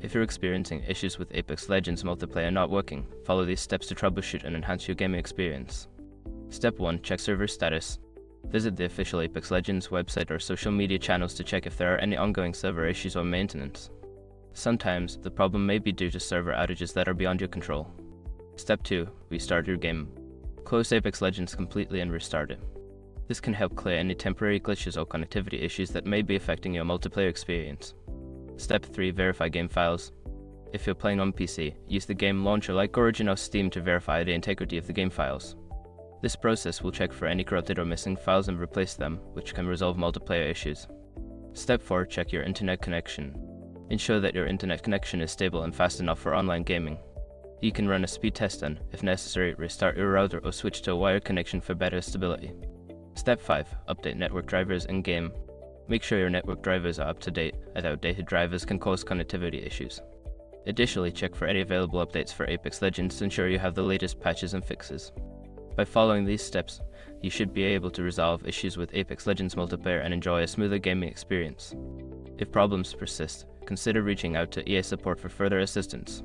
If you're experiencing issues with Apex Legends multiplayer not working, follow these steps to troubleshoot and enhance your gaming experience. Step 1. Check server status. Visit the official Apex Legends website or social media channels to check if there are any ongoing server issues or maintenance. Sometimes, the problem may be due to server outages that are beyond your control. Step 2. Restart your game. Close Apex Legends completely and restart it. This can help clear any temporary glitches or connectivity issues that may be affecting your multiplayer experience. Step 3. Verify game files. If you're playing on PC, use the game launcher like Origin or Steam to verify the integrity of the game files. This process will check for any corrupted or missing files and replace them, which can resolve multiplayer issues. Step 4. Check your internet connection. Ensure that your internet connection is stable and fast enough for online gaming. You can run a speed test and, if necessary, restart your router or switch to a wired connection for better stability. Step 5. Update network drivers in-game. Make sure your network drivers are up to date, as outdated drivers can cause connectivity issues. Additionally, check for any available updates for Apex Legends to ensure you have the latest patches and fixes. By following these steps, you should be able to resolve issues with Apex Legends multiplayer and enjoy a smoother gaming experience. If problems persist, consider reaching out to EA support for further assistance.